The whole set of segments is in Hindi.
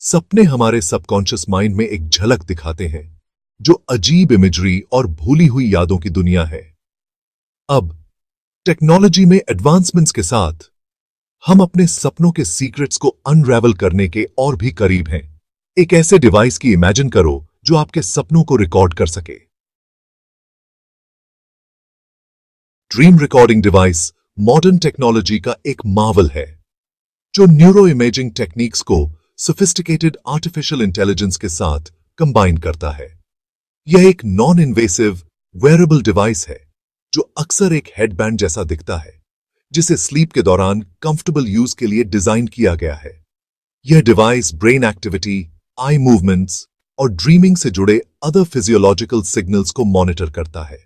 सपने हमारे सबकॉन्शियस माइंड में एक झलक दिखाते हैं जो अजीब इमेजरी और भूली हुई यादों की दुनिया है। अब टेक्नोलॉजी में एडवांसमेंट्स के साथ हम अपने सपनों के सीक्रेट्स को अनरेवल करने के और भी करीब हैं। एक ऐसे डिवाइस की इमेजिन करो जो आपके सपनों को रिकॉर्ड कर सके। Dream recording device modern technology का एक मार्वल है जो न्यूरो इमेजिंग टेक्निक्स को सोफिस्टिकेटेड आर्टिफिशियल इंटेलिजेंस के साथ कंबाइन करता है। यह एक नॉन इन्वेसिव वेयरेबल डिवाइस है जो अक्सर एक हेडबैंड जैसा दिखता है, जिसे स्लीप के दौरान कंफर्टेबल यूज के लिए डिजाइन किया गया है। यह device brain activity, eye movements और ड्रीमिंग से जुड़े अदर फिजियोलॉजिकल सिग्नल्स को मॉनिटर करता है।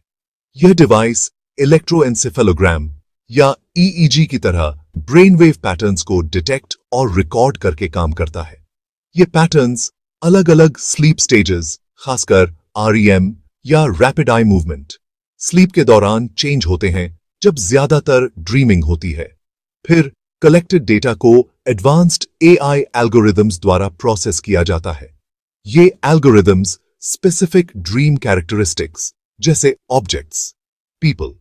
यह डिवाइस इलेक्ट्रोएन्सेफेलोग्राम या ईईजी की तरह ब्रेन वेव पैटर्न्स को डिटेक्ट और रिकॉर्ड करके काम करता है। ये पैटर्न्स अलग अलग स्लीप स्टेजेस, खासकर आरईएम या रैपिड आई मूवमेंट, स्लीप के दौरान चेंज होते हैं जब ज्यादातर ड्रीमिंग होती है। फिर कलेक्टेड डेटा को एडवांस्ड एआई एल्गोरिदम्स द्वारा प्रोसेस किया जाता है। ये एल्गोरिदम्स स्पेसिफिक ड्रीम कैरेक्टरिस्टिक्स जैसे ऑब्जेक्ट्स, पीपल,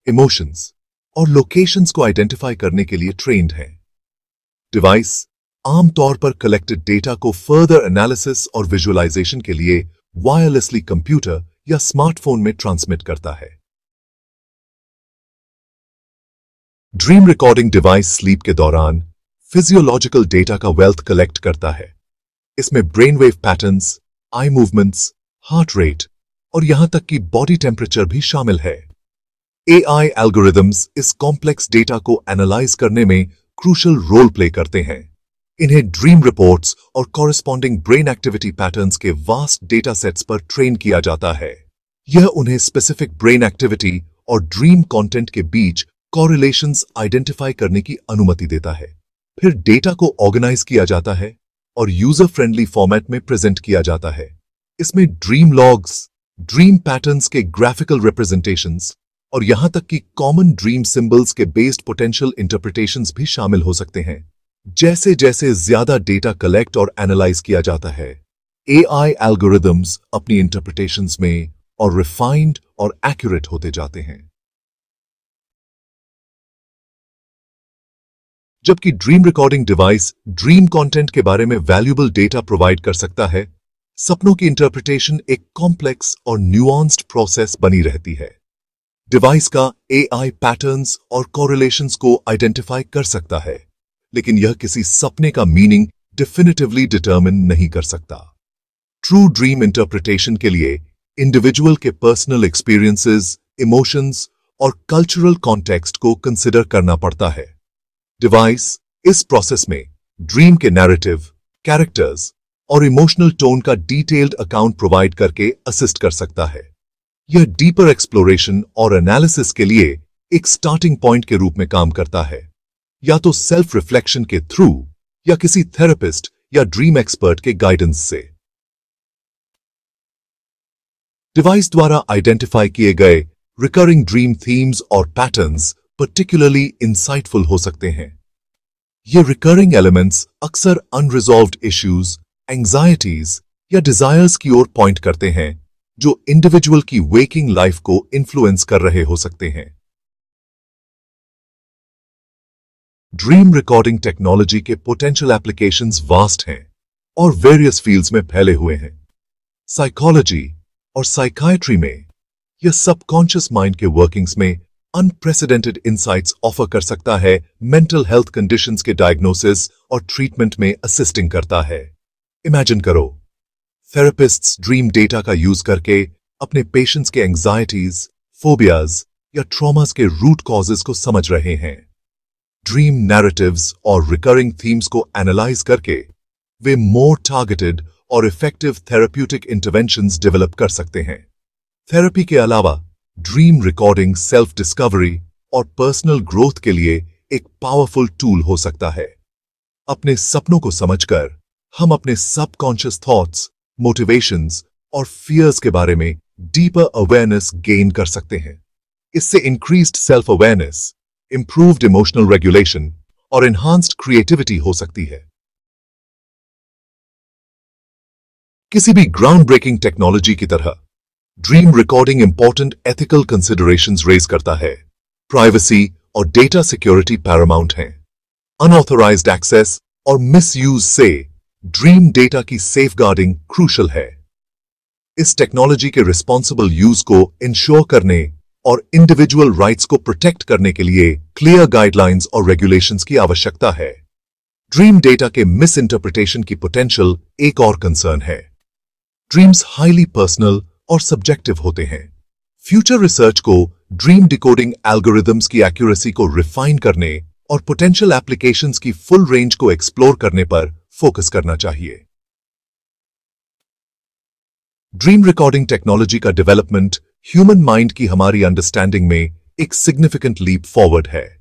इमोशंस और लोकेशंस को आइडेंटिफाई करने के लिए ट्रेन्ड है। डिवाइस आमतौर पर कलेक्टेड डेटा को फर्दर एनालिसिस और विजुअलाइजेशन के लिए वायरलेसली कंप्यूटर या स्मार्टफोन में ट्रांसमिट करता है। ड्रीम रिकॉर्डिंग डिवाइस स्लीप के दौरान फिजियोलॉजिकल डेटा का वेल्थ कलेक्ट करता है। इसमें brain wave patterns, eye movements, heart rate और यहां तक कि बॉडी टेम्परेचर भी शामिल है। एआई एल्गोरिदम्स इस कॉम्प्लेक्स डेटा को एनालाइज करने में क्रूशल रोल प्ले करते हैं। इन्हें ड्रीम रिपोर्ट्स और कॉरेस्पॉन्डिंग ब्रेन एक्टिविटी पैटर्न्स के वास्ट डेटा सेट्स पर ट्रेन किया जाता है। यह उन्हें स्पेसिफिक ब्रेन एक्टिविटी और ड्रीम कंटेंट के बीच कॉरिलेशंस आइडेंटिफाई करने की अनुमति देता है। फिर डेटा को ऑर्गेनाइज किया जाता है और यूजर फ्रेंडली फॉर्मेट में प्रेजेंट किया जाता है। इसमें ड्रीम लॉग्स, ड्रीम पैटर्न्स के ग्राफिकल रिप्रेजेंटेशंस और यहां तक कि कॉमन ड्रीम सिंबल्स के बेस्ड पोटेंशियल इंटरप्रिटेशंस भी शामिल हो सकते हैं। जैसे जैसे ज्यादा डेटा कलेक्ट और एनालाइज किया जाता है, एआई एल्गोरिदम्स अपनी इंटरप्रिटेशंस में और रिफाइंड और एक्यूरेट होते जाते हैं। जबकि dream recording device dream content के बारे में वैल्यूएबल डेटा प्रोवाइड कर सकता है, सपनों की इंटरप्रिटेशन एक कॉम्प्लेक्स और न्यूआंस्ड प्रोसेस बनी रहती है। डिवाइस का एआई पैटर्न्स और कोरिलेशंस को आइडेंटिफाई कर सकता है, लेकिन यह किसी सपने का मीनिंग डिफिनिटिवली डिटरमिन नहीं कर सकता। ट्रू ड्रीम इंटरप्रिटेशन के लिए इंडिविजुअल के पर्सनल एक्सपीरियंसेस, इमोशंस और कल्चरल कॉन्टेक्स्ट को कंसिडर करना पड़ता है। डिवाइस इस प्रोसेस में ड्रीम के नैरेटिव, कैरेक्टर्स और इमोशनल टोन का डिटेल्ड अकाउंट प्रोवाइड करके असिस्ट कर सकता है। यह डीपर एक्सप्लोरेशन और एनालिसिस के लिए एक स्टार्टिंग पॉइंट के रूप में काम करता है, या तो सेल्फ रिफ्लेक्शन के थ्रू या किसी थेरेपिस्ट या ड्रीम एक्सपर्ट के गाइडेंस से। डिवाइस द्वारा आइडेंटिफाई किए गए रिकरिंग ड्रीम थीम्स और पैटर्न्स पर्टिकुलरली इंसाइटफुल हो सकते हैं। ये रिकरिंग एलिमेंट्स अक्सर अनरिजॉल्व्ड इश्यूज, एंजाइटीज या डिजायर्स की ओर पॉइंट करते हैं जो इंडिविजुअल की वेकिंग लाइफ को इन्फ्लुएंस कर रहे हो सकते हैं। ड्रीम रिकॉर्डिंग टेक्नोलॉजी के पोटेंशियल एप्लीकेशंस वास्ट हैं और वेरियस फील्ड्स में फैले हुए हैं। साइकोलॉजी और साइकाइट्री में यह सबकॉन्शियस माइंड के वर्किंग्स में अनप्रेसिडेंटेड इंसाइट्स ऑफर कर सकता है। मेंटल हेल्थ कंडीशंस के डायग्नोसिस और ट्रीटमेंट में असिस्टिंग करता है। इमेजिन करो, थेरेपिस्ट्स ड्रीम डेटा का यूज करके अपने पेशेंट्स के एंजाइटीज, फोबियाज या ट्रॉमास के रूट कॉजेस को समझ रहे हैं। ड्रीम नैरेटिव्स और रिकरिंग थीम्स को एनालाइज करके वे मोर टारगेटेड और इफेक्टिव थेरेप्यूटिक इंटरवेंशंस डेवलप कर सकते हैं। थेरेपी के अलावा ड्रीम रिकॉर्डिंग सेल्फ डिस्कवरी और पर्सनल ग्रोथ के लिए एक पावरफुल टूल हो सकता है। अपने सपनों को समझकर हम अपने सबकॉन्शियस थॉट्स, मोटिवेशंस और फियर्स के बारे में डीपर अवेयरनेस गेन कर सकते हैं। इससे increased self awareness, improved emotional regulation और एनहांस्ड क्रिएटिविटी हो सकती है। किसी भी ग्राउंड ब्रेकिंग टेक्नोलॉजी की तरह dream recording important ethical considerations raise करता है। प्राइवेसी और डेटा सिक्योरिटी पैरामाउंट हैं। अनऑथराइज्ड एक्सेस और मिसयूज से ड्रीम डेटा की सेफगार्डिंग क्रूशल है। इस टेक्नोलॉजी के रिस्पॉन्सिबल यूज को इंश्योर करने और इंडिविजुअल राइट्स को प्रोटेक्ट करने के लिए क्लियर गाइडलाइंस और रेगुलेशंस की आवश्यकता है। ड्रीम डेटा के मिस इंटरप्रिटेशन की पोटेंशियल एक और कंसर्न है। ड्रीम्स हाईली पर्सनल और सब्जेक्टिव होते हैं। फ्यूचर रिसर्च को ड्रीम डिकोडिंग एल्गोरिदम्स की एक्यूरेसी को रिफाइन करने और पोटेंशियल एप्लीकेशंस की फुल रेंज को एक्सप्लोर करने पर फोकस करना चाहिए। ड्रीम रिकॉर्डिंग टेक्नोलॉजी का डेवलपमेंट ह्यूमन माइंड की हमारी अंडरस्टैंडिंग में एक सिग्निफिकेंट लीप फॉरवर्ड है।